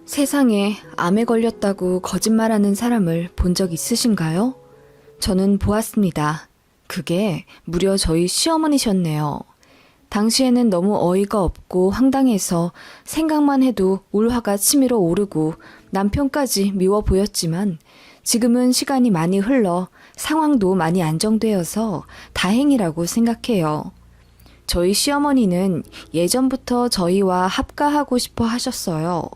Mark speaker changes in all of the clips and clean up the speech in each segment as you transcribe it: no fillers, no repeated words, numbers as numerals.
Speaker 1: 세상에 암에 걸렸다고 거짓말하는 사람을 본 적 있으신가요? 저는 보았습니다. 그게 무려 저희 시어머니셨네요. 당시에는 너무 어이가 없고 황당해서 생각만 해도 울화가 치밀어 오르고 남편까지 미워 보였지만 지금은 시간이 많이 흘러 상황도 많이 안정되어서 다행이라고 생각해요. 저희 시어머니는 예전부터 저희와 합가하고 싶어 하셨어요.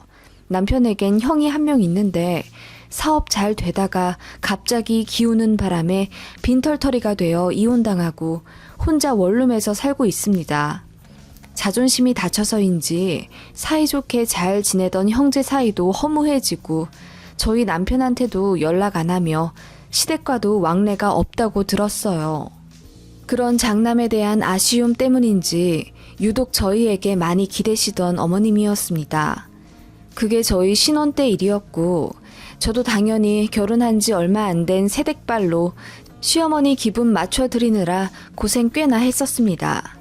Speaker 1: 남편에겐 형이 한 명 있는데 사업 잘 되다가 갑자기 기우는 바람에 빈털터리가 되어 이혼당하고 혼자 원룸에서 살고 있습니다. 자존심이 다쳐서인지 사이좋게 잘 지내던 형제 사이도 허무해지고 저희 남편한테도 연락 안 하며 시댁과도 왕래가 없다고 들었어요. 그런 장남에 대한 아쉬움 때문인지 유독 저희에게 많이 기대시던 어머님이었습니다. 그게 저희 신혼 때 일이었고 저도 당연히 결혼한 지 얼마 안 된 새댁발로 시어머니 기분 맞춰드리느라 고생 꽤나 했었습니다.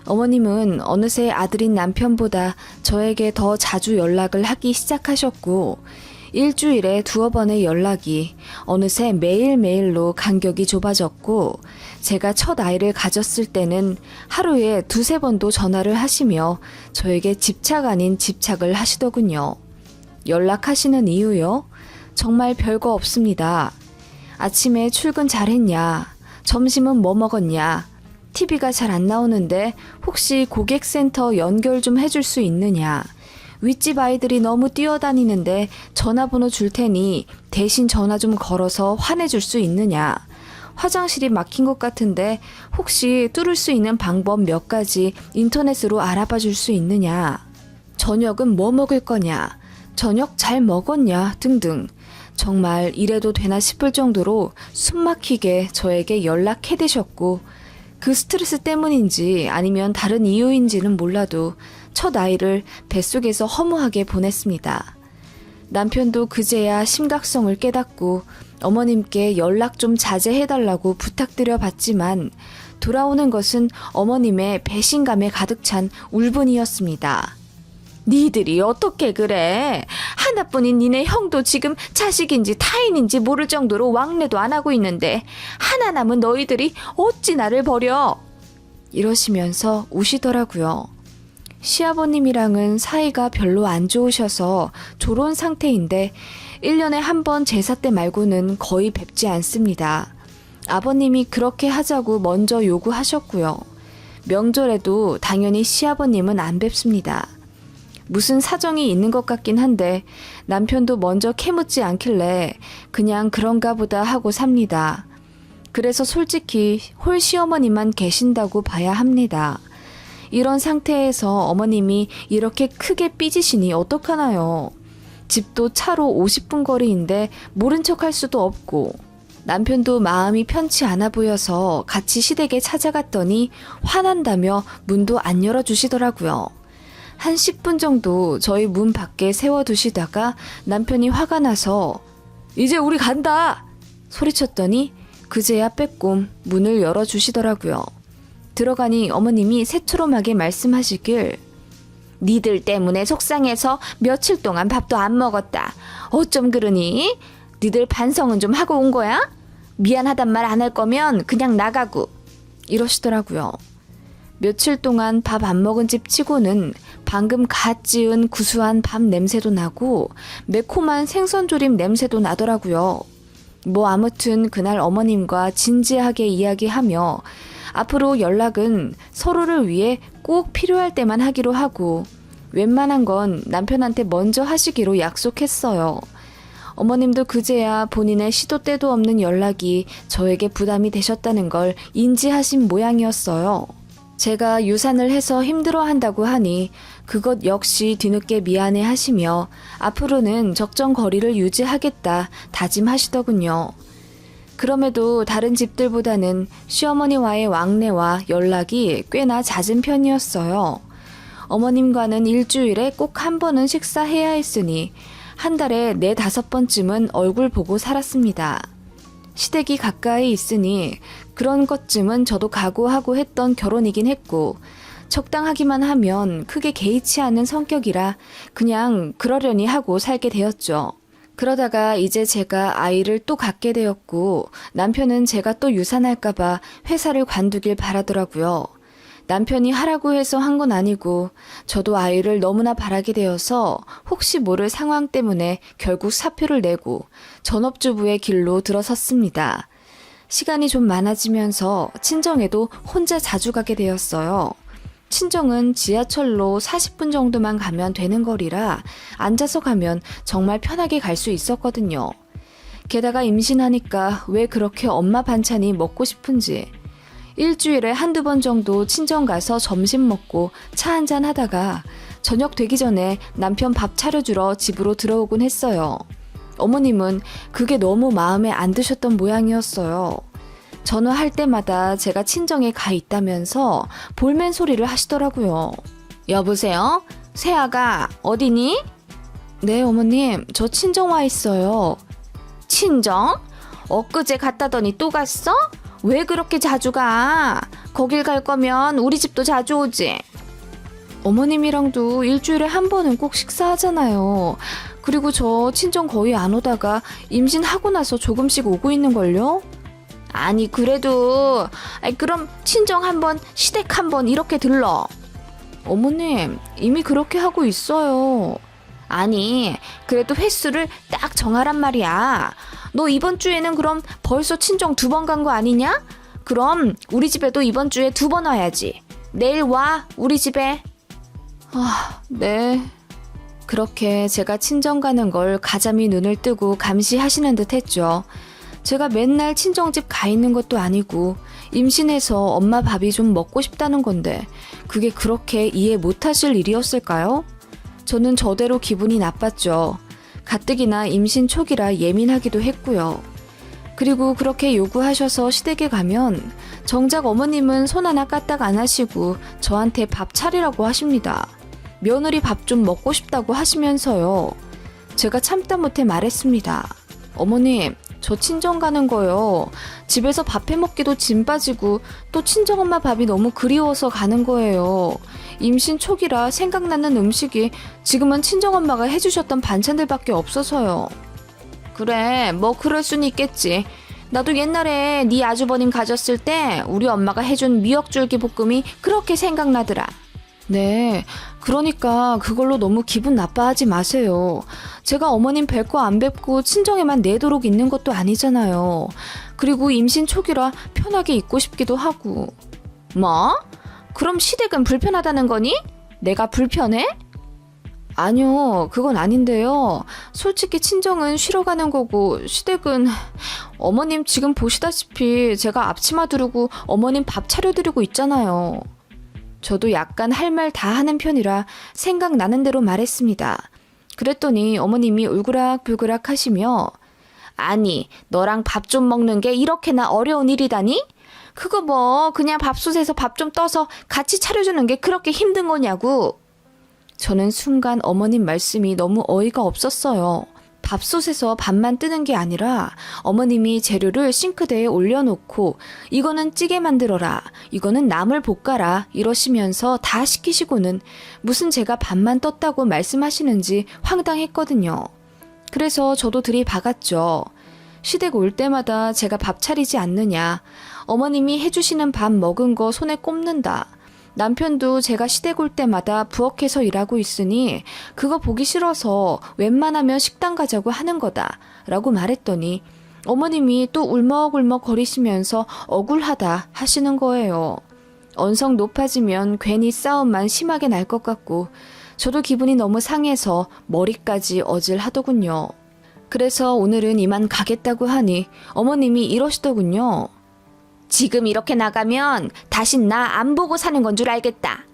Speaker 1: 어머님은 어느새 아들인 남편보다 저에게 더 자주 연락을 하기 시작하셨고 일주일에 2번의 연락이 어느새 매일매일로 간격이 좁아졌고 제가 첫 아이를 가졌을 때는 하루에 2-3번도 전화를 하시며 저에게 집착 아닌 집착을 하시더군요. 연락하시는 이유요? 정말 별거 없습니다. 아침에 출근 잘했냐? 점심은 뭐 먹었냐? TV가 잘 안 나오는데 혹시 고객센터 연결 좀 해줄 수 있느냐? 윗집 아이들이 너무 뛰어다니는데 전화번호 줄 테니 대신 전화 좀 걸어서 화내줄 수 있느냐? 화장실이 막힌 것 같은데 혹시 뚫을 수 있는 방법 몇 가지 인터넷으로 알아봐 줄 수 있느냐? 저녁은 뭐 먹을 거냐? 저녁 잘 먹었냐? 등등. 정말 이래도 되나 싶을 정도로 숨막히게 저에게 연락해대셨고 그 스트레스 때문인지 아니면 다른 이유인지는 몰라도 첫 아이를 뱃속에서 허무하게 보냈습니다. 남편도 그제야 심각성을 깨닫고 어머님께 연락 좀 자제해달라고 부탁드려 봤지만 돌아오는 것은 어머님의 배신감에 가득 찬 울분이었습니다. 니들이 어떻게 그래? 하나뿐인 니네 형도 지금 자식인지 타인인지 모를 정도로 왕래도 안 하고 있는데 하나 남은 너희들이 어찌 나를 버려? 이러시면서 우시더라고요. 시아버님이랑은 사이가 별로 안 좋으셔서 조론 상태인데 1년에 한 번 제사 때 말고는 거의 뵙지 않습니다. 아버님이 그렇게 하자고 먼저 요구하셨고요. 명절에도 당연히 시아버님은 안 뵙습니다. 무슨 사정이 있는 것 같긴 한데 남편도 먼저 캐묻지 않길래 그냥 그런가 보다 하고 삽니다. 그래서 솔직히 홀 시어머니만 계신다고 봐야 합니다. 이런 상태에서 어머님이 이렇게 크게 삐지시니 어떡하나요? 집도 차로 50분 거리인데 모른 척할 수도 없고 남편도 마음이 편치 않아 보여서 같이 시댁에 찾아갔더니 화난다며 문도 안 열어주시더라고요. 한 10분 정도 저희 문 밖에 세워두시다가 남편이 화가 나서 이제 우리 간다! 소리쳤더니 그제야 빼꼼 문을 열어주시더라고요. 들어가니 어머님이 새투름하게 말씀하시길 니들 때문에 속상해서 며칠 동안 밥도 안 먹었다. 어쩜 그러니? 니들 반성은 좀 하고 온 거야? 미안하단 말 안 할 거면 그냥 나가고 이러시더라고요. 며칠 동안 밥 안 먹은 집 치고는 방금 갓 지은 구수한 밥 냄새도 나고 매콤한 생선조림 냄새도 나더라고요. 뭐 아무튼 그날 어머님과 진지하게 이야기하며 앞으로 연락은 서로를 위해 꼭 필요할 때만 하기로 하고 웬만한 건 남편한테 먼저 하시기로 약속했어요. 어머님도 그제야 본인의 시도 때도 없는 연락이 저에게 부담이 되셨다는 걸 인지하신 모양이었어요. 제가 유산을 해서 힘들어한다고 하니 그것 역시 뒤늦게 미안해 하시며 앞으로는 적정 거리를 유지하겠다 다짐하시더군요. 그럼에도 다른 집들보다는 시어머니와의 왕래와 연락이 꽤나 잦은 편이었어요. 어머님과는 일주일에 꼭 한 번은 식사해야 했으니 한 달에 4-5번쯤은 얼굴 보고 살았습니다. 시댁이 가까이 있으니 그런 것쯤은 저도 각오하고 했던 결혼이긴 했고 적당하기만 하면 크게 개의치 않는 성격이라 그냥 그러려니 하고 살게 되었죠. 그러다가 이제 제가 아이를 또 갖게 되었고 남편은 제가 또 유산할까봐 회사를 관두길 바라더라고요. 남편이 하라고 해서 한 건 아니고 저도 아이를 너무나 바라게 되어서 혹시 모를 상황 때문에 결국 사표를 내고 전업주부의 길로 들어섰습니다. 시간이 좀 많아지면서 친정에도 혼자 자주 가게 되었어요. 친정은 지하철로 40분 정도만 가면 되는 거리라 앉아서 가면 정말 편하게 갈 수 있었거든요. 게다가 임신하니까 왜 그렇게 엄마 반찬이 먹고 싶은지 일주일에 한두 번 정도 친정 가서 점심 먹고 차 한잔 하다가 저녁 되기 전에 남편 밥 차려주러 집으로 들어오곤 했어요. 어머님은 그게 너무 마음에 안 드셨던 모양이었어요. 전화할 때마다 제가 친정에 가 있다면서 볼멘 소리를 하시더라고요. 여보세요? 세아가 어디니? 네, 어머님. 저 친정 와 있어요. 친정? 엊그제 갔다더니 또 갔어? 왜 그렇게 자주 가? 거길 갈 거면 우리 집도 자주 오지. 어머님이랑도 일주일에 한 번은 꼭 식사하잖아요. 그리고 저 친정 거의 안 오다가 임신하고 나서 조금씩 오고 있는걸요? 아니 그래도 그럼 친정 한 번, 시댁 한 번 이렇게 들러. 어머님 이미 그렇게 하고 있어요. 아니 그래도 횟수를 딱 정하란 말이야. 너 이번 주에는 그럼 벌써 친정 2번 간 거 아니냐? 그럼 우리 집에도 이번 주에 2번 와야지. 내일 와 우리 집에. 네. 그렇게 제가 친정 가는 걸 가자미 눈을 뜨고 감시하시는 듯 했죠. 제가 맨날 친정집 가 있는 것도 아니고 임신해서 엄마 밥이 좀 먹고 싶다는 건데 그게 그렇게 이해 못하실 일이었을까요? 저는 저대로 기분이 나빴죠. 가뜩이나 임신 초기라 예민하기도 했고요. 그리고 그렇게 요구하셔서 시댁에 가면 정작 어머님은 손 하나 까딱 안 하시고 저한테 밥 차리라고 하십니다. 며느리 밥 좀 먹고 싶다고 하시면서요. 제가 참다 못해 말했습니다. 어머님, 저 친정 가는 거요. 집에서 밥 해먹기도 짐 빠지고 또 친정엄마 밥이 너무 그리워서 가는 거예요. 임신 초기라 생각나는 음식이 지금은 친정엄마가 해주셨던 반찬들밖에 없어서요. 그래, 뭐 그럴 순 있겠지. 나도 옛날에 네 아주버님 가졌을 때 우리 엄마가 해준 미역줄기 볶음이 그렇게 생각나더라. 네, 그러니까 그걸로 너무 기분 나빠하지 마세요. 제가 어머님 뵙고 안 뵙고 친정에만 내도록 있는 것도 아니잖아요. 그리고 임신 초기라 편하게 있고 싶기도 하고. 뭐? 그럼 시댁은 불편하다는 거니? 내가 불편해? 아니요, 그건 아닌데요. 솔직히 친정은 쉬러 가는 거고 시댁은 어머님 지금 보시다시피 제가 앞치마 두르고 어머님 밥 차려드리고 있잖아요. 저도 약간 할 말 다 하는 편이라 생각나는 대로 말했습니다. 그랬더니 어머님이 울그락불그락 하시며 아니 너랑 밥 좀 먹는 게 이렇게나 어려운 일이다니? 그거 뭐 그냥 밥솥에서 밥 좀 떠서 같이 차려주는 게 그렇게 힘든 거냐고. 저는 순간 어머님 말씀이 너무 어이가 없었어요. 밥솥에서 밥만 뜨는 게 아니라 어머님이 재료를 싱크대에 올려놓고 이거는 찌개 만들어라, 이거는 나물 볶아라 이러시면서 다 시키시고는 무슨 제가 밥만 떴다고 말씀하시는지 황당했거든요. 그래서 저도 들이박았죠. 시댁 올 때마다 제가 밥 차리지 않느냐, 어머님이 해주시는 밥 먹은 거 손에 꼽는다, 남편도 제가 시댁 올 때마다 부엌에서 일하고 있으니 그거 보기 싫어서 웬만하면 식당 가자고 하는 거다 라고 말했더니 어머님이 또 울먹울먹 거리시면서 억울하다 하시는 거예요. 언성 높아지면 괜히 싸움만 심하게 날 것 같고 저도 기분이 너무 상해서 머리까지 어질하더군요. 그래서 오늘은 이만 가겠다고 하니 어머님이 이러시더군요. 지금 이렇게 나가면 다신 나 안 보고 사는 건 줄 알겠다.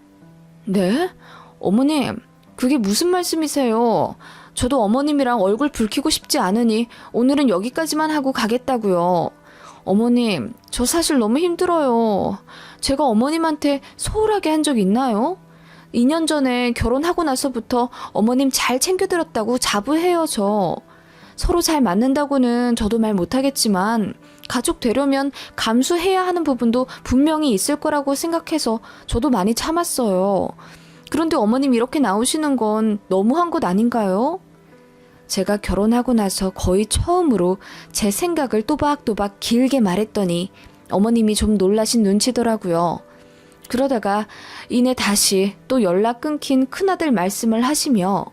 Speaker 1: 네? 어머님, 그게 무슨 말씀이세요? 저도 어머님이랑 얼굴 붉히고 싶지 않으니 오늘은 여기까지만 하고 가겠다고요. 어머님, 저 사실 너무 힘들어요. 제가 어머님한테 소홀하게 한 적 있나요? 2년 전에 결혼하고 나서부터 어머님 잘 챙겨드렸다고 자부해요, 저. 서로 잘 맞는다고는 저도 말 못하겠지만 가족 되려면 감수해야 하는 부분도 분명히 있을 거라고 생각해서 저도 많이 참았어요. 그런데 어머님 이렇게 나오시는 건 너무한 것 아닌가요? 제가 결혼하고 나서 거의 처음으로 제 생각을 또박또박 길게 말했더니 어머님이 좀 놀라신 눈치더라고요. 그러다가 이내 다시 또 연락 끊긴 큰아들 말씀을 하시며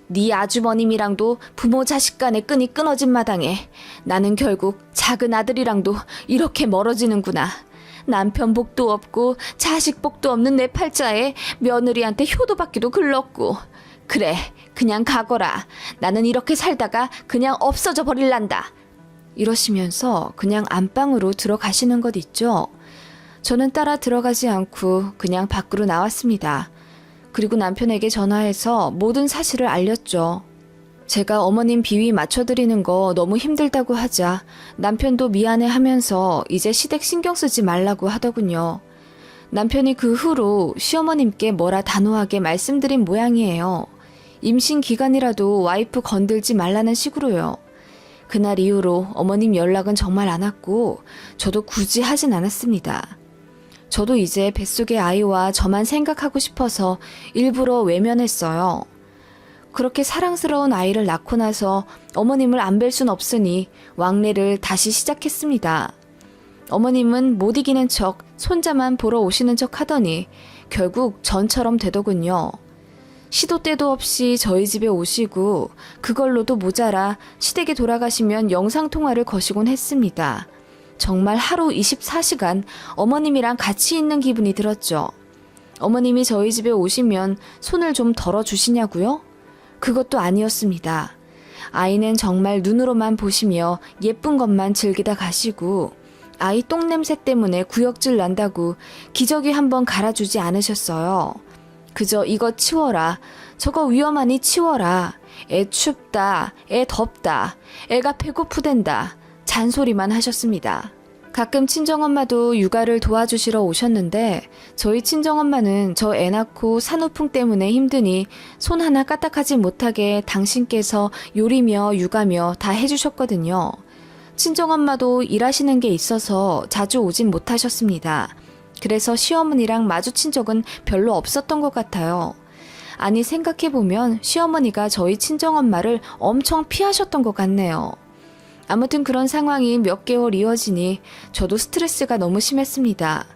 Speaker 1: 네 아주버님이랑도 부모 자식 간의 끈이 끊어진 마당에 나는 결국 작은 아들이랑도 이렇게 멀어지는구나. 남편 복도 없고 자식 복도 없는 내 팔자에 며느리한테 효도받기도 글렀고 그래 그냥 가거라. 나는 이렇게 살다가 그냥 없어져 버릴란다. 이러시면서 그냥 안방으로 들어가시는 것 있죠. 저는 따라 들어가지 않고 그냥 밖으로 나왔습니다. 그리고 남편에게 전화해서 모든 사실을 알렸죠. 제가 어머님 비위 맞춰드리는 거 너무 힘들다고 하자 남편도 미안해 하면서 이제 시댁 신경 쓰지 말라고 하더군요. 남편이 그 후로 시어머님께 뭐라 단호하게 말씀드린 모양이에요. 임신 기간이라도 와이프 건들지 말라는 식으로요. 그날 이후로 어머님 연락은 정말 안 왔고 저도 굳이 하진 않았습니다. 저도 이제 뱃속의 아이와 저만 생각하고 싶어서 일부러 외면했어요. 그렇게 사랑스러운 아이를 낳고 나서 어머님을 안 뵐 순 없으니 왕래를 다시 시작했습니다. 어머님은 못 이기는 척 손자만 보러 오시는 척 하더니 결국 전처럼 되더군요. 시도 때도 없이 저희 집에 오시고 그걸로도 모자라 시댁에 돌아가시면 영상통화를 거시곤 했습니다. 정말 하루 24시간 어머님이랑 같이 있는 기분이 들었죠. 어머님이 저희 집에 오시면 손을 좀 덜어주시냐고요? 그것도 아니었습니다. 아이는 정말 눈으로만 보시며 예쁜 것만 즐기다 가시고 아이 똥냄새 때문에 구역질 난다고 기저귀 한번 갈아주지 않으셨어요. 그저 이거 치워라, 저거 위험하니 치워라, 애 춥다, 애 덥다, 애가 배고프댄다 잔소리만 하셨습니다. 가끔 친정엄마도 육아를 도와주시러 오셨는데 저희 친정엄마는 저 애 낳고 산후풍 때문에 힘드니 손 하나 까딱하지 못하게 당신께서 요리며 육아며 다 해주셨거든요. 친정엄마도 일하시는 게 있어서 자주 오진 못하셨습니다. 그래서 시어머니랑 마주친 적은 별로 없었던 것 같아요. 아니 생각해보면 시어머니가 저희 친정엄마를 엄청 피하셨던 것 같네요. 아무튼 그런 상황이 몇 개월 이어지니 저도 스트레스가 너무 심했습니다.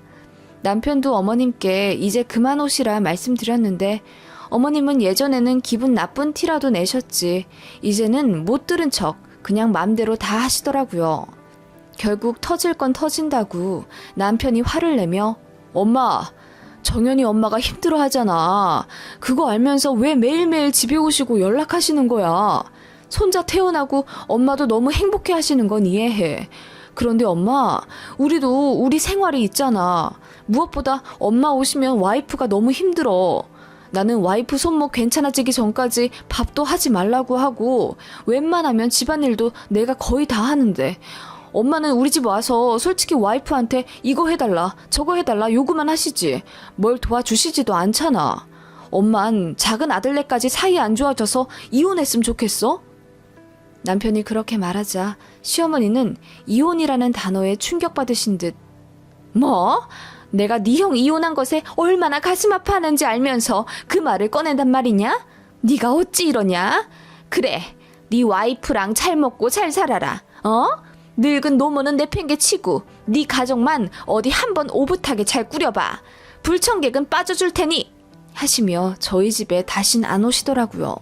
Speaker 1: 남편도 어머님께 이제 그만 오시라 말씀드렸는데 어머님은 예전에는 기분 나쁜 티라도 내셨지 이제는 못 들은 척 그냥 맘대로 다 하시더라고요. 결국 터질 건 터진다고 남편이 화를 내며 엄마, 정연이 엄마가 힘들어 하잖아. 그거 알면서 왜 매일매일 집에 오시고 연락하시는 거야. 손자 태어나고 엄마도 너무 행복해 하시는 건 이해해. 그런데 엄마, 우리도 우리 생활이 있잖아. 무엇보다 엄마 오시면 와이프가 너무 힘들어. 나는 와이프 손목 괜찮아지기 전까지 밥도 하지 말라고 하고 웬만하면 집안일도 내가 거의 다 하는데 엄마는 우리 집 와서 솔직히 와이프한테 이거 해달라 저거 해달라 요구만 하시지 뭘 도와주시지도 않잖아. 엄만 작은 아들네까지 사이 안 좋아져서 이혼했으면 좋겠어? 남편이 그렇게 말하자 시어머니는 이혼이라는 단어에 충격받으신 듯 뭐? 내가 네 형 이혼한 것에 얼마나 가슴 아파하는지 알면서 그 말을 꺼낸단 말이냐? 네가 어찌 이러냐? 그래, 네 와이프랑 잘 먹고 잘 살아라. 어? 늙은 노모는 내팽개치고 네 가족만 어디 한번 오붓하게 잘 꾸려봐. 불청객은 빠져줄 테니 하시며 저희 집에 다신 안 오시더라고요.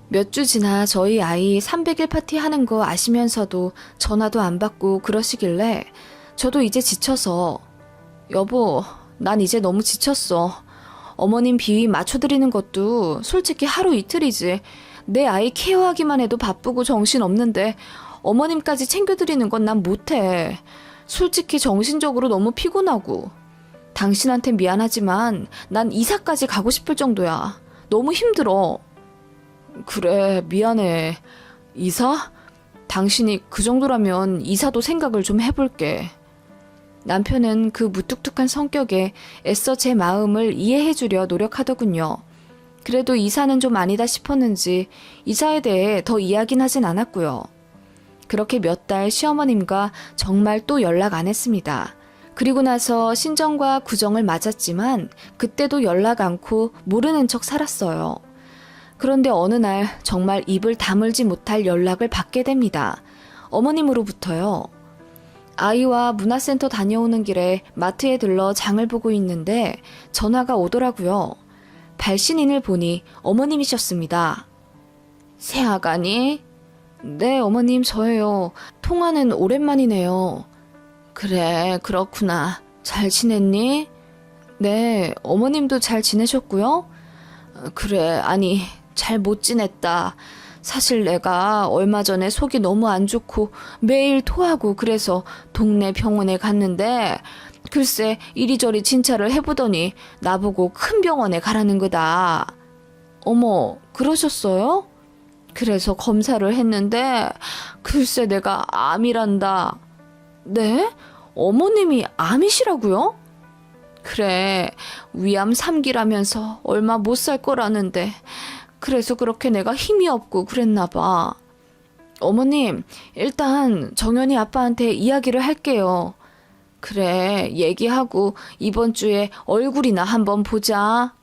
Speaker 1: 몇 주 지나 저희 아이 300일 파티 하는 거 아시면서도 전화도 안 받고 그러시길래 저도 이제 지쳐서 여보, 난 이제 너무 지쳤어. 어머님 비위 맞춰드리는 것도 솔직히 하루 이틀이지. 내 아이 케어하기만 해도 바쁘고 정신없는데 어머님까지 챙겨드리는 건 난 못해. 솔직히 정신적으로 너무 피곤하고. 당신한테 미안하지만 난 이사까지 가고 싶을 정도야. 너무 힘들어. 그래, 미안해. 이사? 당신이 그 정도라면 이사도 생각을 좀 해볼게. 남편은 그 무뚝뚝한 성격에 애써 제 마음을 이해해주려 노력하더군요. 그래도 이사는 좀 아니다 싶었는지 이사에 대해 더 이야기는 하진 않았고요. 그렇게 몇 달 시어머님과 정말 또 연락 안 했습니다. 그리고 나서 신정과 구정을 맞았지만 그때도 연락 않고 모르는 척 살았어요. 그런데 어느 날 정말 입을 다물지 못할 연락을 받게 됩니다. 어머님으로부터요. 아이와 문화센터 다녀오는 길에 마트에 들러 장을 보고 있는데 전화가 오더라고요. 발신인을 보니 어머님이셨습니다. 새아가니? 네, 어머님 저예요. 통화는 오랜만이네요. 그래, 그렇구나. 잘 지냈니? 네, 어머님도 잘 지내셨고요? 그래, 아니, 잘 못 지냈다. 사실 내가 얼마 전에 속이 너무 안 좋고 매일 토하고 그래서 동네 병원에 갔는데 글쎄 이리저리 진찰을 해보더니 나보고 큰 병원에 가라는 거다. 어머, 그러셨어요? 그래서 검사를 했는데 글쎄 내가 암이란다. 네? 어머님이 암이시라고요? 그래, 위암 3기라면서 얼마 못 살 거라는데 그래서 그렇게 내가 힘이 없고 그랬나 봐. 어머님, 일단 정연이 아빠한테 이야기를 할게요. 그래, 얘기하고 이번 주에 얼굴이나 한번 보자.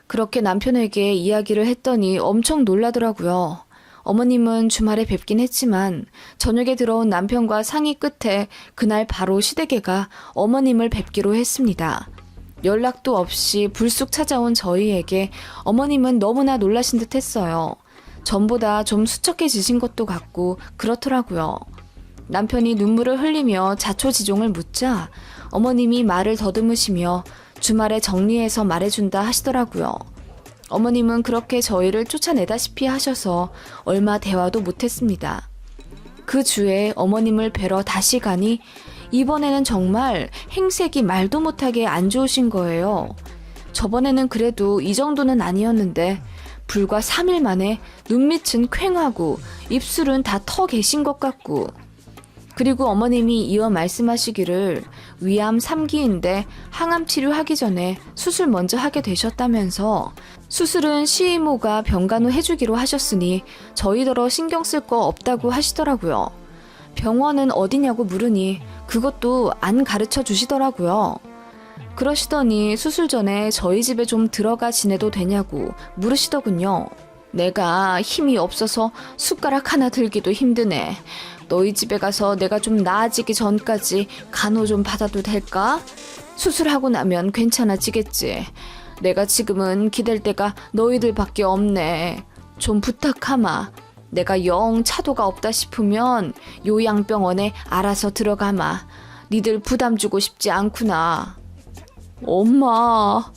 Speaker 1: 그렇게 남편에게 이야기를 했더니 엄청 놀라더라고요. 어머님은 주말에 뵙긴 했지만 저녁에 들어온 남편과 상의 끝에 그날 바로 시댁에가 어머님을 뵙기로 했습니다. 연락도 없이 불쑥 찾아온 저희에게 어머님은 너무나 놀라신 듯 했어요. 전보다 좀 수척해지신 것도 같고 그렇더라고요. 남편이 눈물을 흘리며 자초지종을 묻자 어머님이 말을 더듬으시며 주말에 정리해서 말해준다 하시더라고요. 어머님은 그렇게 저희를 쫓아내다시피 하셔서 얼마 대화도 못했습니다. 그 주에 어머님을 뵈러 다시 가니 이번에는 정말 행색이 말도 못하게 안 좋으신 거예요. 저번에는 그래도 이 정도는 아니었는데 불과 3일 만에 눈밑은 퀭하고 입술은 다 터 계신 것 같고 그리고 어머님이 이어 말씀하시기를 위암 3기인데 항암 치료하기 전에 수술 먼저 하게 되셨다면서 수술은 시이모가 병간 후 해주기로 하셨으니 저희더러 신경 쓸 거 없다고 하시더라고요. 병원은 어디냐고 물으니 그것도 안 가르쳐 주시더라고요. 그러시더니 수술 전에 저희 집에 좀 들어가 지내도 되냐고 물으시더군요. 내가 힘이 없어서 숟가락 하나 들기도 힘드네. 너희 집에 가서 내가 좀 나아지기 전까지 간호 좀 받아도 될까? 수술하고 나면 괜찮아지겠지. 내가 지금은 기댈 데가 너희들밖에 없네. 좀 부탁하마. 내가 영 차도가 없다 싶으면 요양병원에 알아서 들어가마. 니들 부담 주고 싶지 않구나. 엄마.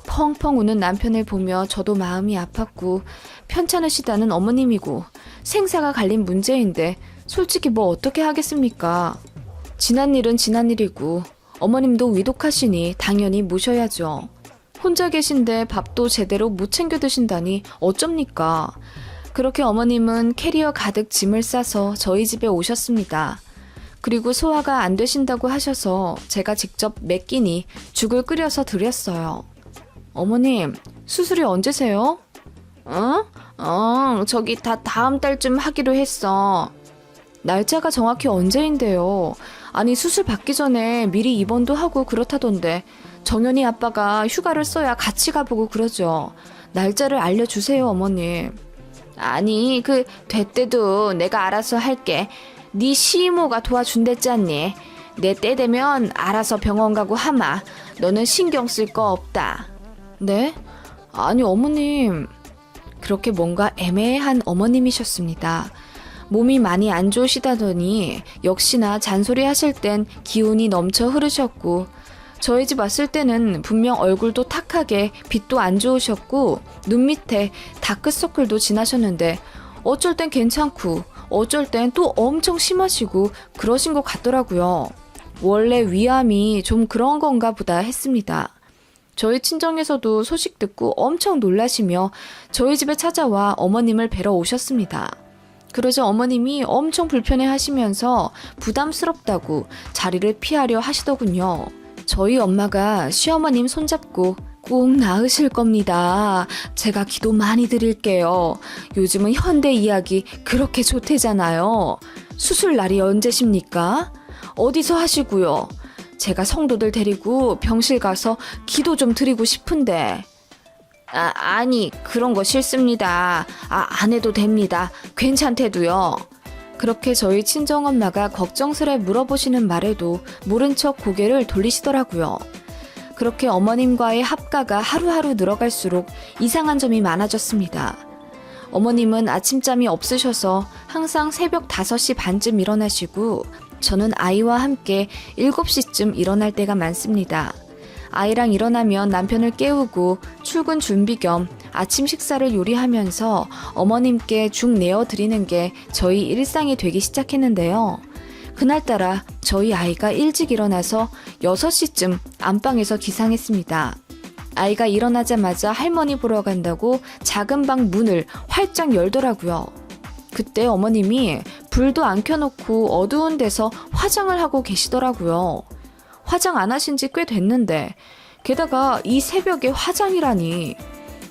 Speaker 1: 펑펑 우는 남편을 보며 저도 마음이 아팠고 편찮으시다는 어머님이고 생사가 갈린 문제인데 솔직히 뭐 어떻게 하겠습니까? 지난 일은 지난 일이고 어머님도 위독하시니 당연히 모셔야죠. 혼자 계신데 밥도 제대로 못 챙겨 드신다니 어쩝니까? 그렇게 어머님은 캐리어 가득 짐을 싸서 저희 집에 오셨습니다. 그리고 소화가 안 되신다고 하셔서 제가 직접 몇 끼니 죽을 끓여서 드렸어요. 어머님, 수술이 언제세요? 저기 다 다음 달쯤 하기로 했어. 날짜가 정확히 언제인데요? 아니 수술 받기 전에 미리 입원도 하고 그렇다던데 정연이 아빠가 휴가를 써야 같이 가보고 그러죠. 날짜를 알려주세요 어머님. 아니 될 때도 내가 알아서 할게. 네 시이모가 도와준댔잖니. 내 때 되면 알아서 병원 가고 하마. 너는 신경 쓸 거 없다. 네? 아니 어머님. 그렇게 뭔가 애매한 어머님이셨습니다. 몸이 많이 안 좋으시다더니 역시나 잔소리 하실 땐 기운이 넘쳐 흐르셨고 저희 집 왔을 때는 분명 얼굴도 탁하게 빛도 안 좋으셨고 눈 밑에 다크서클도 지나셨는데 어쩔 땐 괜찮고 어쩔 땐 또 엄청 심하시고 그러신 것 같더라고요. 원래 위암이 좀 그런 건가 보다 했습니다. 저희 친정에서도 소식 듣고 엄청 놀라시며 저희 집에 찾아와 어머님을 뵈러 오셨습니다. 그러자 어머님이 엄청 불편해 하시면서 부담스럽다고 자리를 피하려 하시더군요. 저희 엄마가 시어머님 손잡고 꼭 나으실 겁니다. 제가 기도 많이 드릴게요. 요즘은 현대 의학이 그렇게 좋대잖아요. 수술 날이 언제십니까? 어디서 하시고요? 제가 성도들 데리고 병실 가서 기도 좀 드리고 싶은데. 아니, 그런 거 싫습니다. 안 해도 됩니다. 괜찮대도요. 그렇게 저희 친정엄마가 걱정스레 물어보시는 말에도 모른 척 고개를 돌리시더라고요. 그렇게 어머님과의 합가가 하루하루 늘어갈수록 이상한 점이 많아졌습니다. 어머님은 아침잠이 없으셔서 항상 새벽 5시 반쯤 일어나시고 저는 아이와 함께 7시쯤 일어날 때가 많습니다. 아이랑 일어나면 남편을 깨우고 출근 준비 겸 아침 식사를 요리하면서 어머님께 죽 내어드리는 게 저희 일상이 되기 시작했는데요. 그날따라 저희 아이가 일찍 일어나서 6시쯤 안방에서 기상했습니다. 아이가 일어나자마자 할머니 보러 간다고 작은 방 문을 활짝 열더라고요. 그때 어머님이 불도 안 켜놓고 어두운 데서 화장을 하고 계시더라고요. 화장 안 하신 지 꽤 됐는데 게다가 이 새벽에 화장이라니.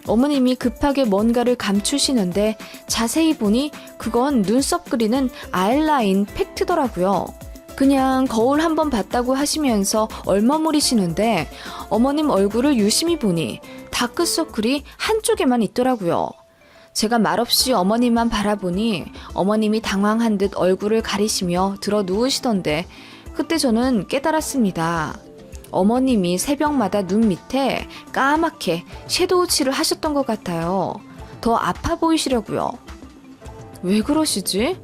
Speaker 1: 어머님이 급하게 뭔가를 감추시는데 자세히 보니 그건 눈썹 그리는 아이라인 팩트더라고요. 그냥 거울 한번 봤다고 하시면서 얼머무리시는데 어머님 얼굴을 유심히 보니 다크서클이 한쪽에만 있더라고요. 제가 말없이 어머님만 바라보니 어머님이 당황한 듯 얼굴을 가리시며 들어 누우시던데 그때 저는 깨달았습니다. 어머님이 새벽마다 눈 밑에 까맣게 섀도우 칠을 하셨던 것 같아요. 더 아파 보이시려고요. 왜 그러시지?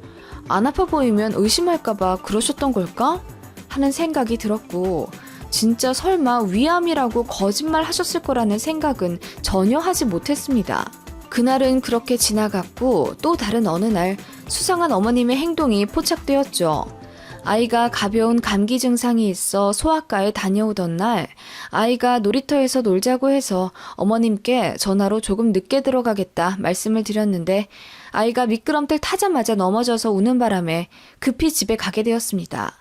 Speaker 1: 안 아파 보이면 의심할까봐 그러셨던 걸까? 하는 생각이 들었고 진짜 설마 위암이라고 거짓말 하셨을 거라는 생각은 전혀 하지 못했습니다. 그날은 그렇게 지나갔고 또 다른 어느 날 수상한 어머님의 행동이 포착되었죠. 아이가 가벼운 감기 증상이 있어 소아과에 다녀오던 날 아이가 놀이터에서 놀자고 해서 어머님께 전화로 조금 늦게 들어가겠다 말씀을 드렸는데 아이가 미끄럼틀 타자마자 넘어져서 우는 바람에 급히 집에 가게 되었습니다.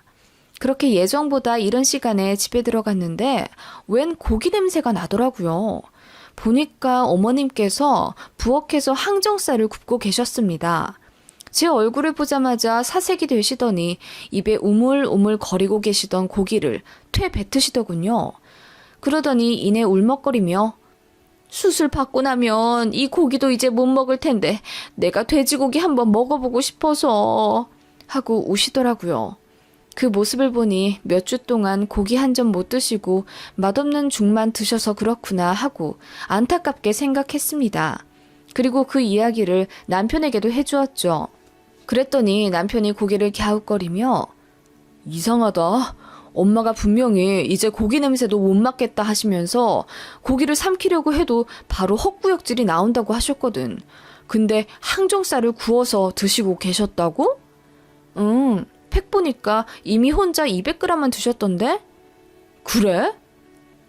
Speaker 1: 그렇게 예정보다 이른 시간에 집에 들어갔는데 웬 고기 냄새가 나더라고요. 보니까 어머님께서 부엌에서 항정살을 굽고 계셨습니다. 제 얼굴을 보자마자 사색이 되시더니 입에 우물우물 거리고 계시던 고기를 퇴 뱉으시더군요. 그러더니 이내 울먹거리며 수술 받고 나면 이 고기도 이제 못 먹을 텐데 내가 돼지고기 한번 먹어보고 싶어서 하고 우시더라고요. 그 모습을 보니 몇 주 동안 고기 한 점 못 드시고 맛없는 죽만 드셔서 그렇구나 하고 안타깝게 생각했습니다. 그리고 그 이야기를 남편에게도 해주었죠. 그랬더니 남편이 고개를 갸웃거리며 이상하다. 엄마가 분명히 이제 고기 냄새도 못 맡겠다 하시면서 고기를 삼키려고 해도 바로 헛구역질이 나온다고 하셨거든. 근데 항정살을 구워서 드시고 계셨다고? 팩 보니까 이미 혼자 200g만 드셨던데? 그래?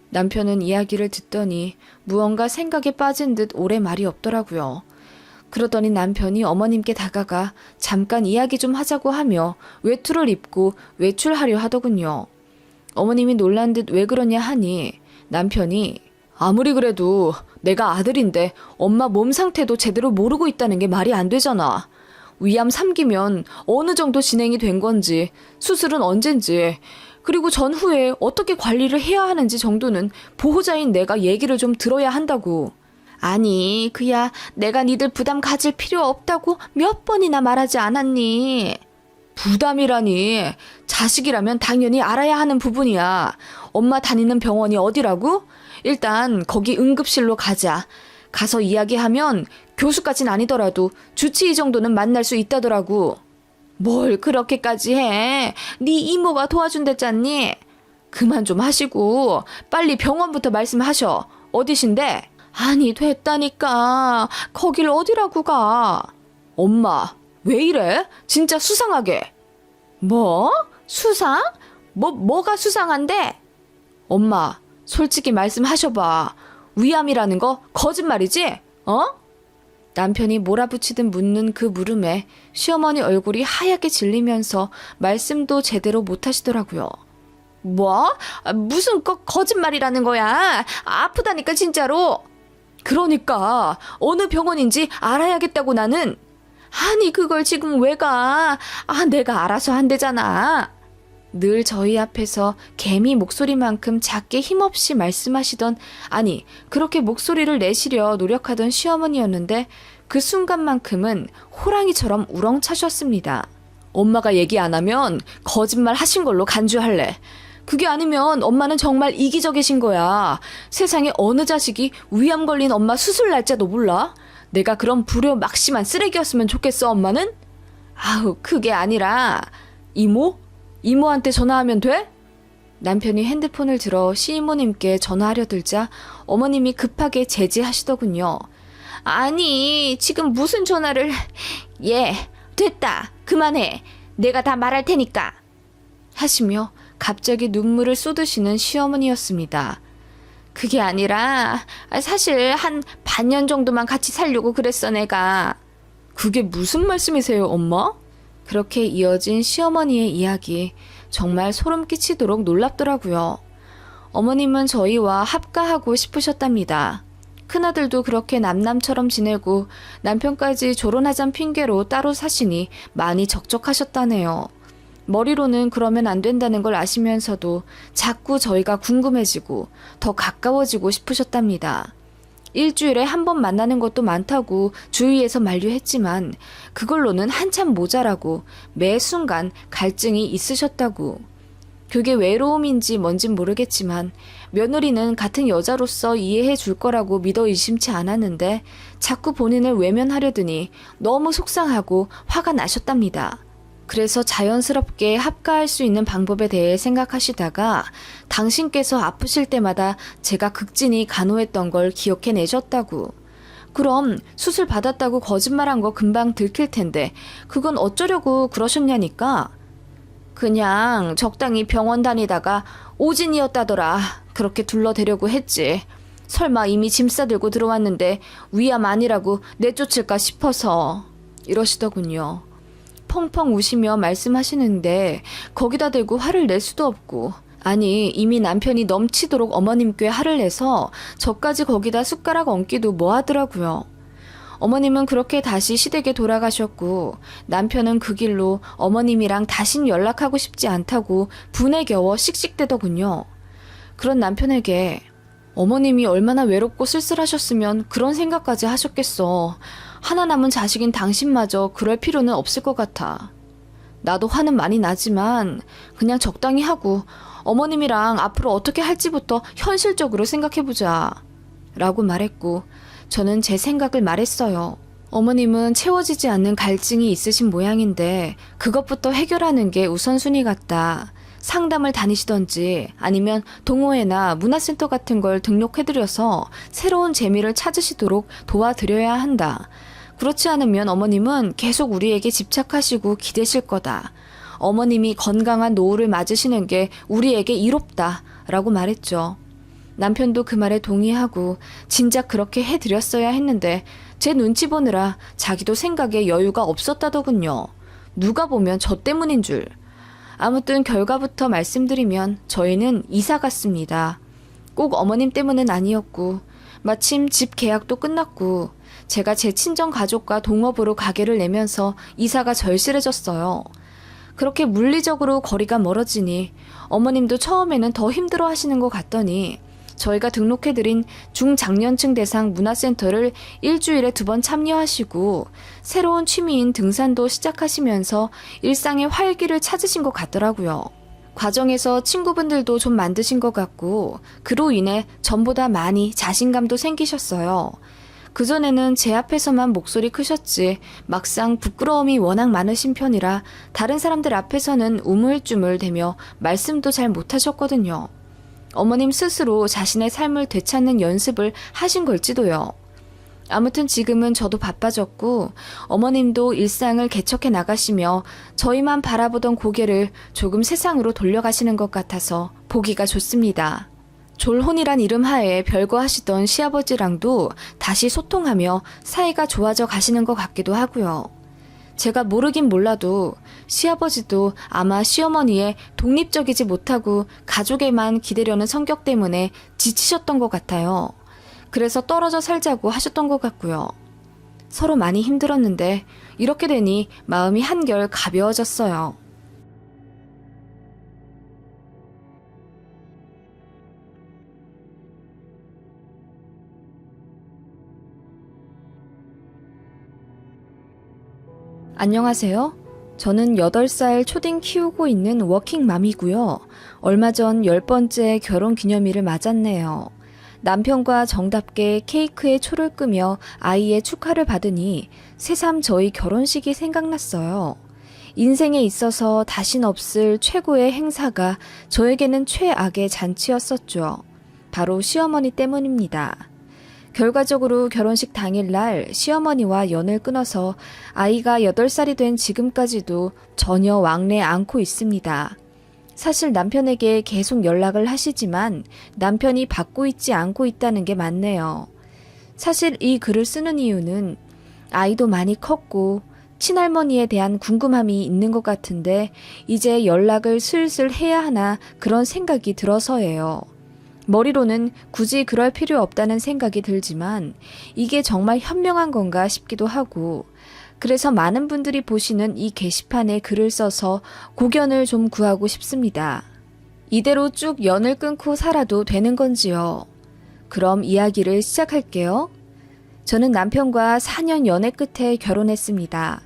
Speaker 1: 남편은 이야기를 듣더니 무언가 생각에 빠진 듯 오래 말이 없더라고요. 그러더니 남편이 어머님께 다가가 잠깐 이야기 좀 하자고 하며 외투를 입고 외출하려 하더군요. 어머님이 놀란 듯 왜 그러냐 하니 남편이 아무리 그래도 내가 아들인데 엄마 몸 상태도 제대로 모르고 있다는 게 말이 안 되잖아. 위암 3기면 어느 정도 진행이 된 건지 수술은 언젠지 그리고 전후에 어떻게 관리를 해야 하는지 정도는 보호자인 내가 얘기를 좀 들어야 한다고. 아니 그야 내가 니들 부담 가질 필요 없다고 몇 번이나 말하지 않았니? 부담이라니 자식이라면 당연히 알아야 하는 부분이야. 엄마 다니는 병원이 어디라고? 일단 거기 응급실로 가자. 가서 이야기하면 교수까진 아니더라도 주치 의 정도는 만날 수 있다더라고. 뭘 그렇게까지 해? 네 이모가 도와준댔잖니? 그만 좀 하시고 빨리 병원부터 말씀하셔. 어디신데? 아니 됐다니까. 거길 어디라고 가? 엄마 왜 이래? 진짜 수상하게. 뭐? 수상? 뭐가 수상한데? 엄마 솔직히 말씀하셔봐. 위암이라는 거 거짓말이지? 어? 남편이 몰아붙이듯 묻는 그 물음에 시어머니 얼굴이 하얗게 질리면서 말씀도 제대로 못하시더라고요. 뭐? 무슨 거짓말이라는 거야? 아프다니까 진짜로. 그러니까 어느 병원인지 알아야겠다고 나는. 아니 그걸 지금 왜 가? 내가 알아서 한대잖아. 늘 저희 앞에서 개미 목소리만큼 작게 힘없이 말씀하시던, 아니 그렇게 목소리를 내시려 노력하던 시어머니였는데 그 순간만큼은 호랑이처럼 우렁차셨습니다. 엄마가 얘기 안 하면 거짓말 하신 걸로 간주할래. 그게 아니면 엄마는 정말 이기적이신 거야. 세상에 어느 자식이 위암 걸린 엄마 수술 날짜도 몰라? 내가 그런 불효막심한 쓰레기였으면 좋겠어, 엄마는? 그게 아니라 이모한테 전화하면 돼? 남편이 핸드폰을 들어 시이모님께 전화하려 들자 어머님이 급하게 제지하시더군요. 아니, 지금 무슨 전화를... 됐다. 그만해. 내가 다 말할 테니까. 하시며 갑자기 눈물을 쏟으시는 시어머니였습니다. 그게 아니라 사실 한 반년 정도만 같이 살려고 그랬어 내가. 그게 무슨 말씀이세요, 엄마? 그렇게 이어진 시어머니의 이야기 정말 소름 끼치도록 놀랍더라고요. 어머님은 저희와 합가하고 싶으셨답니다. 큰아들도 그렇게 남남처럼 지내고 남편까지 결혼하잔 핑계로 따로 사시니 많이 적적하셨다네요. 머리로는 그러면 안 된다는 걸 아시면서도 자꾸 저희가 궁금해지고 더 가까워지고 싶으셨답니다. 일주일에 한 번 만나는 것도 많다고 주위에서 만류했지만 그걸로는 한참 모자라고 매 순간 갈증이 있으셨다고. 그게 외로움인지 뭔진 모르겠지만 며느리는 같은 여자로서 이해해 줄 거라고 믿어 의심치 않았는데 자꾸 본인을 외면하려더니 너무 속상하고 화가 나셨답니다. 그래서 자연스럽게 합가할 수 있는 방법에 대해 생각하시다가 당신께서 아프실 때마다 제가 극진히 간호했던 걸 기억해내셨다고. 그럼 수술 받았다고 거짓말한 거 금방 들킬 텐데 그건 어쩌려고 그러셨냐니까. 그냥 적당히 병원 다니다가 오진이었다더라. 그렇게 둘러대려고 했지. 설마 이미 짐 싸들고 들어왔는데 위암 아니라고 내쫓을까 싶어서. 이러시더군요. 펑펑 우시며 말씀하시는데 거기다 대고 화를 낼 수도 없고, 아니 이미 남편이 넘치도록 어머님께 화를 내서 저까지 거기다 숟가락 얹기도 뭐하더라고요. 어머님은 그렇게 다시 시댁에 돌아가셨고 남편은 그 길로 어머님이랑 다신 연락하고 싶지 않다고 분에 겨워 씩씩대더군요. 그런 남편에게 어머님이 얼마나 외롭고 쓸쓸하셨으면 그런 생각까지 하셨겠어. 하나 남은 자식인 당신마저 그럴 필요는 없을 것 같아. 나도 화는 많이 나지만 그냥 적당히 하고 어머님이랑 앞으로 어떻게 할지부터 현실적으로 생각해보자. 라고 말했고 저는 제 생각을 말했어요. 어머님은 채워지지 않는 갈증이 있으신 모양인데 그것부터 해결하는 게 우선순위 같다. 상담을 다니시던지 아니면 동호회나 문화센터 같은 걸 등록해드려서 새로운 재미를 찾으시도록 도와드려야 한다. 그렇지 않으면 어머님은 계속 우리에게 집착하시고 기대실 거다. 어머님이 건강한 노후를 맞으시는 게 우리에게 이롭다. 라고 말했죠. 남편도 그 말에 동의하고 진작 그렇게 해드렸어야 했는데 제 눈치 보느라 자기도 생각에 여유가 없었다더군요. 누가 보면 저 때문인 줄. 아무튼 결과부터 말씀드리면 저희는 이사 갔습니다. 꼭 어머님 때문은 아니었고 마침 집 계약도 끝났고 제가 제 친정 가족과 동업으로 가게를 내면서 이사가 절실해졌어요. 그렇게 물리적으로 거리가 멀어지니 어머님도 처음에는 더 힘들어 하시는 것 같더니 저희가 등록해드린 중장년층 대상 문화센터를 일주일에 2번 참여하시고 새로운 취미인 등산도 시작하시면서 일상의 활기를 찾으신 것 같더라고요. 과정에서 친구분들도 좀 만드신 것 같고 그로 인해 전보다 많이 자신감도 생기셨어요. 그전에는 제 앞에서만 목소리 크셨지 막상 부끄러움이 워낙 많으신 편이라 다른 사람들 앞에서는 우물쭈물대며 말씀도 잘 못하셨거든요. 어머님 스스로 자신의 삶을 되찾는 연습을 하신 걸지도요. 아무튼 지금은 저도 바빠졌고 어머님도 일상을 개척해 나가시며 저희만 바라보던 고개를 조금 세상으로 돌려가시는 것 같아서 보기가 좋습니다. 졸혼이란 이름 하에 별거 하시던 시아버지랑도 다시 소통하며 사이가 좋아져 가시는 것 같기도 하고요. 제가 모르긴 몰라도 시아버지도 아마 시어머니의 독립적이지 못하고 가족에만 기대려는 성격 때문에 지치셨던 것 같아요. 그래서 떨어져 살자고 하셨던 것 같고요. 서로 많이 힘들었는데 이렇게 되니 마음이 한결 가벼워졌어요. 안녕하세요. 저는 8살 초딩 키우고 있는 워킹맘이고요. 얼마 전 10번째 결혼 기념일을 맞았네요. 남편과 정답게 케이크에 초를 끄며 아이의 축하를 받으니 새삼 저희 결혼식이 생각났어요. 인생에 있어서 다신 없을 최고의 행사가 저에게는 최악의 잔치였었죠. 바로 시어머니 때문입니다. 결과적으로 결혼식 당일날 시어머니와 연을 끊어서 아이가 8살이 된 지금까지도 전혀 왕래 않고 있습니다. 사실 남편에게 계속 연락을 하시지만 남편이 받고 있지 않고 있다는 게 맞네요. 사실 이 글을 쓰는 이유는 아이도 많이 컸고 친할머니에 대한 궁금함이 있는 것 같은데 이제 연락을 슬슬 해야 하나 그런 생각이 들어서예요. 머리로는 굳이 그럴 필요 없다는 생각이 들지만 이게 정말 현명한 건가 싶기도 하고 그래서 많은 분들이 보시는 이 게시판에 글을 써서 고견을 좀 구하고 싶습니다. 이대로 쭉 연을 끊고 살아도 되는 건지요? 그럼 이야기를 시작할게요. 저는 남편과 4년 연애 끝에 결혼했습니다.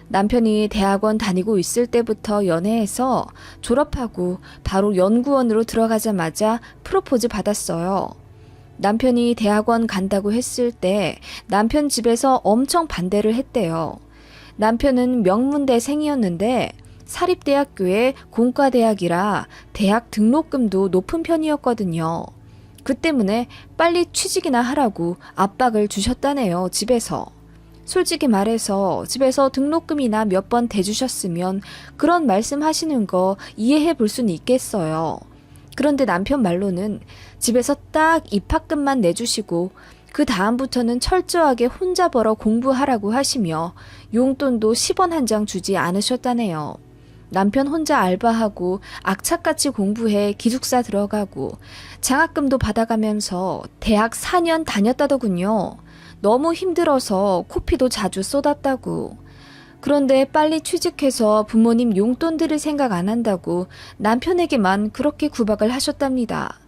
Speaker 1: 남편이 대학원 다니고 있을 때부터 연애해서 졸업하고 바로 연구원으로 들어가자마자 프로포즈 받았어요. 남편이 대학원 간다고 했을 때 남편 집에서 엄청 반대를 했대요. 남편은 명문대생이었는데 사립대학교의 공과대학이라 대학 등록금도 높은 편이었거든요. 그 때문에 빨리 취직이나 하라고 압박을 주셨다네요, 집에서. 솔직히 말해서 집에서 등록금이나 몇 번 대주셨으면 그런 말씀 하시는 거 이해해 볼 수는 있겠어요. 그런데 남편 말로는 집에서 딱 입학금만 내주시고 그 다음부터는 철저하게 혼자 벌어 공부하라고 하시며 용돈도 10원 한 장 주지 않으셨다네요. 남편 혼자 알바하고 악착같이 공부해 기숙사 들어가고 장학금도 받아가면서 대학 4년 다녔다더군요. 너무 힘들어서 코피도 자주 쏟았다고. 그런데 빨리 취직해서 부모님 용돈 드릴 생각 안 한다고 남편에게만 그렇게 구박을 하셨답니다.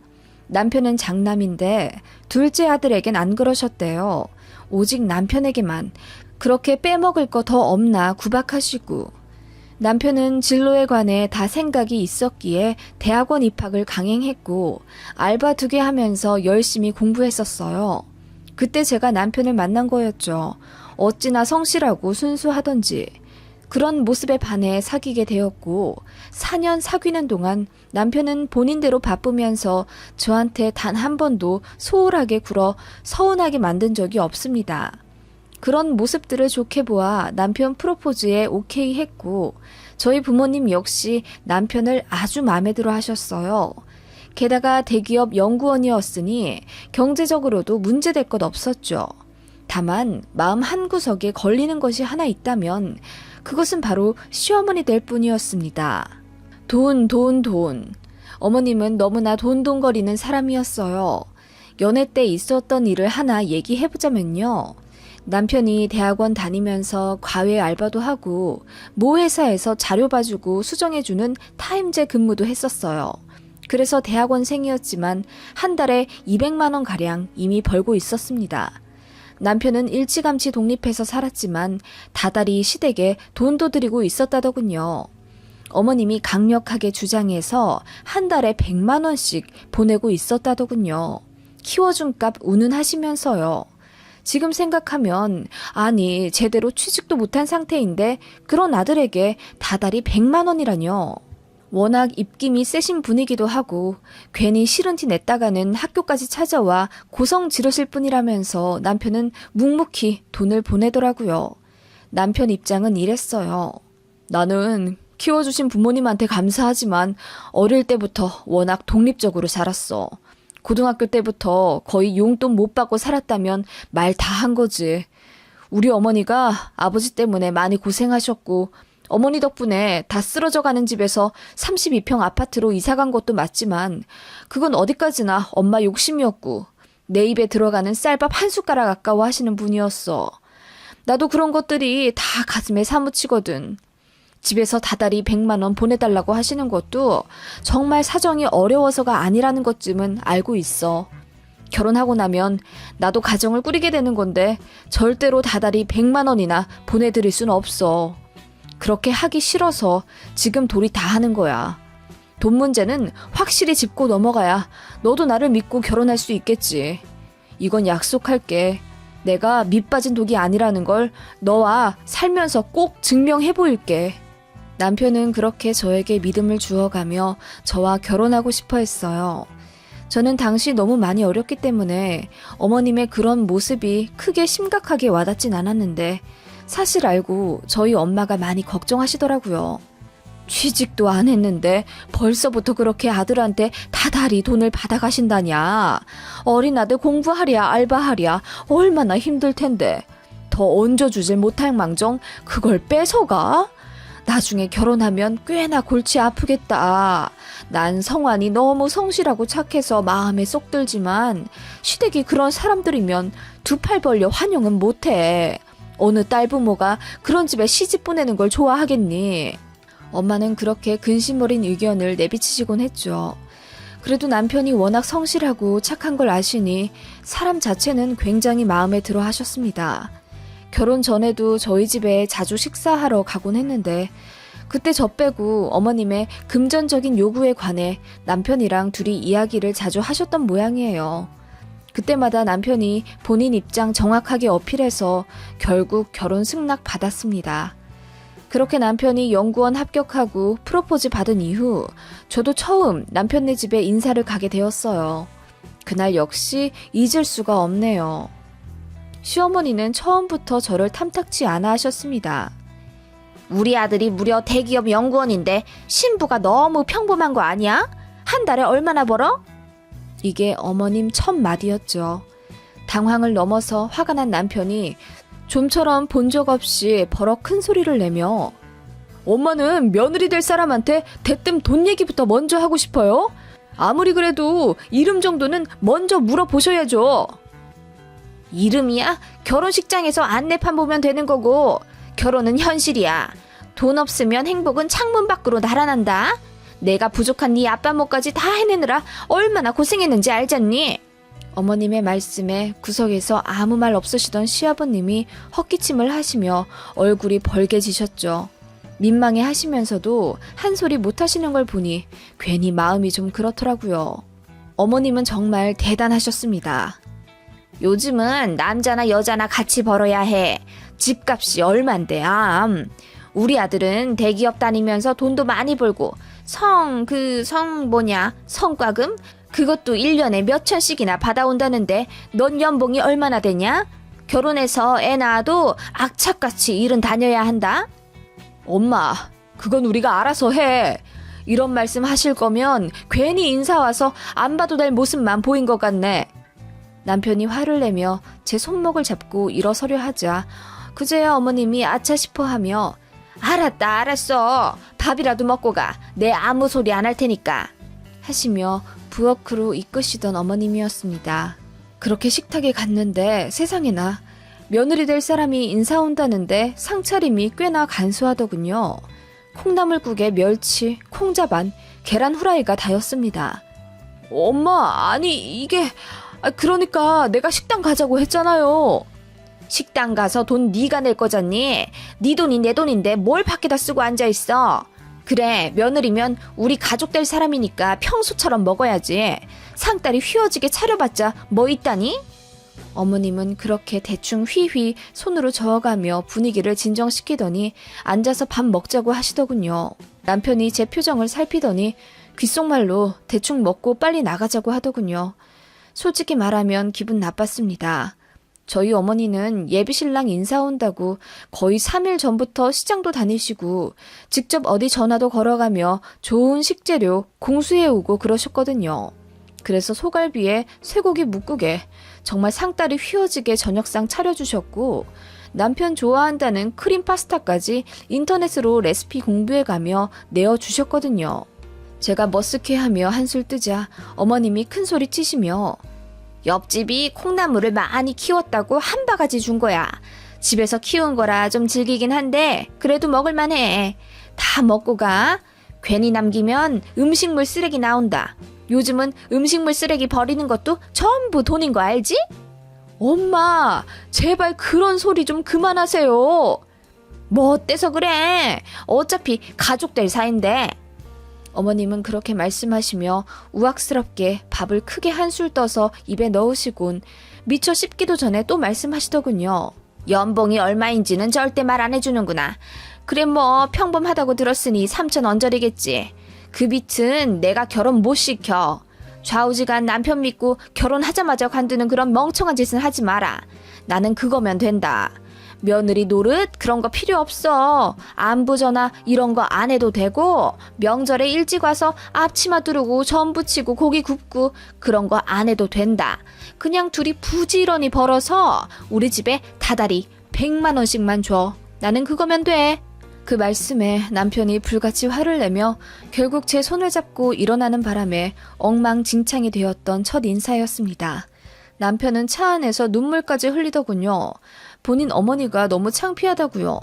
Speaker 1: 남편은 장남인데 둘째 아들에겐 안 그러셨대요. 오직 남편에게만 그렇게 빼먹을 거 더 없나 구박하시고. 남편은 진로에 관해 다 생각이 있었기에 대학원 입학을 강행했고 알바 2개 하면서 열심히 공부했었어요. 그때 제가 남편을 만난 거였죠. 어찌나 성실하고 순수하던지. 그런 모습에 반해 사귀게 되었고 4년 사귀는 동안 남편은 본인대로 바쁘면서 저한테 단 한 번도 소홀하게 굴어 서운하게 만든 적이 없습니다. 그런 모습들을 좋게 보아 남편 프로포즈에 오케이 했고 저희 부모님 역시 남편을 아주 마음에 들어 하셨어요. 게다가 대기업 연구원이었으니 경제적으로도 문제될 것 없었죠. 다만 마음 한구석에 걸리는 것이 하나 있다면 그것은 바로 시어머니 될 뿐이었습니다. 돈. 어머님은 너무나 돈돈거리는 사람이었어요. 연애 때 있었던 일을 하나 얘기해보자면요. 남편이 대학원 다니면서 과외 알바도 하고 모 회사에서 자료 봐주고 수정해주는 타임제 근무도 했었어요. 그래서 대학원생이었지만 한 달에 200만 원 가량 이미 벌고 있었습니다. 남편은 일찌감치 독립해서 살았지만 다달이 시댁에 돈도 들이고 있었다더군요. 어머님이 강력하게 주장해서 한 달에 100만 원씩 보내고 있었다더군요. 키워준 값 운운하시면서요. 지금 생각하면 아니 제대로 취직도 못한 상태인데 그런 아들에게 다달이 100만 원이라뇨. 워낙 입김이 세신 분이기도 하고 괜히 싫은 티 냈다가는 학교까지 찾아와 고성 지르실 뿐이라면서 남편은 묵묵히 돈을 보내더라고요. 남편 입장은 이랬어요. 나는 키워주신 부모님한테 감사하지만 어릴 때부터 워낙 독립적으로 살았어. 고등학교 때부터 거의 용돈 못 받고 살았다면 말 다 한 거지. 우리 어머니가 아버지 때문에 많이 고생하셨고 어머니 덕분에 다 쓰러져 가는 집에서 32평 아파트로 이사 간 것도 맞지만 그건 어디까지나 엄마 욕심이었고 내 입에 들어가는 쌀밥 한 숟가락 아까워 하시는 분이었어. 나도 그런 것들이 다 가슴에 사무치거든. 집에서 다달이 100만 원 보내달라고 하시는 것도 정말 사정이 어려워서가 아니라는 것쯤은 알고 있어. 결혼하고 나면 나도 가정을 꾸리게 되는 건데 절대로 다달이 100만 원이나 보내드릴 순 없어. 그렇게 하기 싫어서 지금 돌이 다 하는 거야. 돈 문제는 확실히 짚고 넘어가야 너도 나를 믿고 결혼할 수 있겠지. 이건 약속할게. 내가 밑빠진 독이 아니라는 걸 너와 살면서 꼭 증명해 보일게. 남편은 그렇게 저에게 믿음을 주어가며 저와 결혼하고 싶어 했어요. 저는 당시 너무 많이 어렸기 때문에 어머님의 그런 모습이 크게 심각하게 와닿진 않았는데 사실 알고 저희 엄마가 많이 걱정하시더라고요. 취직도 안 했는데 벌써부터 그렇게 아들한테 다달이 돈을 받아가신다냐. 어린 아들 공부하랴 알바하랴 얼마나 힘들 텐데 더 얹어주질 못할 망정 그걸 뺏어가? 나중에 결혼하면 꽤나 골치 아프겠다. 난 성환이 너무 성실하고 착해서 마음에 쏙 들지만 시댁이 그런 사람들이면 두 팔 벌려 환영은 못해. 어느 딸 부모가 그런 집에 시집 보내는 걸 좋아하겠니? 엄마는 그렇게 근심 어린 의견을 내비치시곤 했죠. 그래도 남편이 워낙 성실하고 착한 걸 아시니 사람 자체는 굉장히 마음에 들어 하셨습니다. 결혼 전에도 저희 집에 자주 식사하러 가곤 했는데 그때 저 빼고 어머님의 금전적인 요구에 관해 남편이랑 둘이 이야기를 자주 하셨던 모양이에요. 그때마다 남편이 본인 입장 정확하게 어필해서 결국 결혼 승낙 받았습니다. 그렇게 남편이 연구원 합격하고 프로포즈 받은 이후 저도 처음 남편네 집에 인사를 가게 되었어요. 그날 역시 잊을 수가 없네요. 시어머니는 처음부터 저를 탐탁치 않아 하셨습니다. 우리 아들이 무려 대기업 연구원인데 신부가 너무 평범한 거 아니야? 한 달에 얼마나 벌어? 이게 어머님 첫 마디였죠. 당황을 넘어서 화가 난 남편이 좀처럼 본 적 없이 버럭 큰 소리를 내며 엄마는 며느리 될 사람한테 대뜸 돈 얘기부터 먼저 하고 싶어요? 아무리 그래도 이름 정도는 먼저 물어보셔야죠. 이름이야? 결혼식장에서 안내판 보면 되는 거고 결혼은 현실이야. 돈 없으면 행복은 창문 밖으로 날아난다. 내가 부족한 네 아빠 몫까지 다 해내느라 얼마나 고생했는지 알잖니? 어머님의 말씀에 구석에서 아무 말 없으시던 시아버님이 헛기침을 하시며 얼굴이 벌개지셨죠. 민망해 하시면서도 한 소리 못 하시는 걸 보니 괜히 마음이 좀 그렇더라고요. 어머님은 정말 대단하셨습니다. 요즘은 남자나 여자나 같이 벌어야 해. 집값이 얼만데 우리 아들은 대기업 다니면서 돈도 많이 벌고 성과금? 그것도 1년에 몇 천씩이나 받아온다는데 넌 연봉이 얼마나 되냐? 결혼해서 애 낳아도 악착같이 일은 다녀야 한다? 엄마, 그건 우리가 알아서 해. 이런 말씀 하실 거면 괜히 인사 와서 안 봐도 될 모습만 보인 것 같네. 남편이 화를 내며 제 손목을 잡고 일어서려 하자 그제야 어머님이 아차 싶어 하며 알았다 알았어. 밥이라도 먹고 가. 내 아무 소리 안 할 테니까. 하시며 부엌으로 이끄시던 어머님이었습니다. 그렇게 식탁에 갔는데 세상에나 며느리 될 사람이 인사 온다는데 상차림이 꽤나 간소하더군요. 콩나물국에 멸치, 콩자반, 계란 후라이가 다였습니다. 엄마, 아니 이게... 그러니까 내가 식당 가자고 했잖아요. 식당 가서 돈 네가 낼 거잖니? 네 돈이 내 돈인데 뭘 밖에다 쓰고 앉아있어. 그래, 며느리면 우리 가족 될 사람이니까 평소처럼 먹어야지. 상다리 휘어지게 차려봤자 뭐 있다니? 어머님은 그렇게 대충 휘휘 손으로 저어가며 분위기를 진정시키더니 앉아서 밥 먹자고 하시더군요. 남편이 제 표정을 살피더니 귓속말로 대충 먹고 빨리 나가자고 하더군요. 솔직히 말하면 기분 나빴습니다. 저희 어머니는 예비신랑 인사 온다고 거의 3일 전부터 시장도 다니시고 직접 어디 전화도 걸어가며 좋은 식재료 공수해오고 그러셨거든요. 그래서 소갈비에 쇠고기 묵국에 정말 상다리 휘어지게 저녁상 차려주셨고 남편 좋아한다는 크림 파스타까지 인터넷으로 레시피 공부해가며 내어주셨거든요. 제가 머쓱해하며 한술 뜨자 어머님이 큰 소리 치시며 옆집이 콩나물을 많이 키웠다고 한 바가지 준 거야. 집에서 키운 거라 좀 질기긴 한데 그래도 먹을만해. 다 먹고 가. 괜히 남기면 음식물 쓰레기 나온다. 요즘은 음식물 쓰레기 버리는 것도 전부 돈인 거 알지? 엄마, 제발 그런 소리 좀 그만하세요. 뭐 어때서 그래? 어차피 가족들 사이인데. 어머님은 그렇게 말씀하시며 우악스럽게 밥을 크게 한술 떠서 입에 넣으시곤 미처 씹기도 전에 또 말씀하시더군요. 연봉이 얼마인지는 절대 말 안 해주는구나. 그래 뭐 평범하다고 들었으니 3천 언저리겠지. 그 밑은 내가 결혼 못 시켜. 좌우지간 남편 믿고 결혼하자마자 관두는 그런 멍청한 짓은 하지 마라. 나는 그거면 된다. 며느리 노릇 그런 거 필요 없어. 안부 전화 이런 거 안 해도 되고 명절에 일찍 와서 앞치마 두르고 전 부치고 고기 굽고 그런 거 안 해도 된다. 그냥 둘이 부지런히 벌어서 우리 집에 다달이 100만 원씩만 줘. 나는 그거면 돼. 그 말씀에 남편이 불같이 화를 내며 결국 제 손을 잡고 일어나는 바람에 엉망진창이 되었던 첫 인사였습니다. 남편은 차 안에서 눈물까지 흘리더군요. 본인 어머니가 너무 창피하다고요.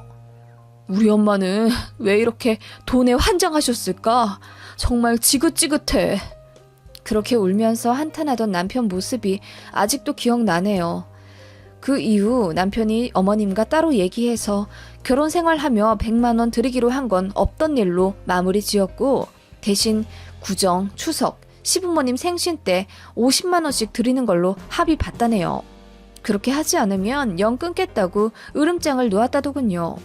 Speaker 1: 우리 엄마는 왜 이렇게 돈에 환장하셨을까? 정말 지긋지긋해. 그렇게 울면서 한탄하던 남편 모습이 아직도 기억나네요. 그 이후 남편이 어머님과 따로 얘기해서 결혼 생활하며 100만 원 드리기로 한 건 없던 일로 마무리 지었고 대신 구정, 추석, 시부모님 생신 때 50만 원씩 드리는 걸로 합의 봤다네요. 그렇게 하지 않으면 영 끊겠다고 으름장을 놓았다더군요.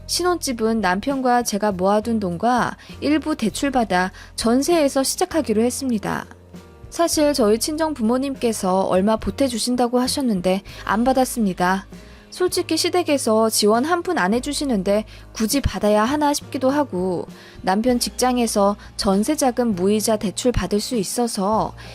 Speaker 1: 신혼집은 남편과 제가 모아둔 돈과 일부 대출받아 전세에서 시작하기로 했습니다. 사실 저희 친정 부모님께서 얼마 보태주신다고 하셨는데 안 받았습니다. 솔직히 시댁에서 지원 한 푼 안 해주시는데 굳이 받아야 하나 싶기도 하고 남편 직장에서 전세자금 무이자 대출 받을 수 있어서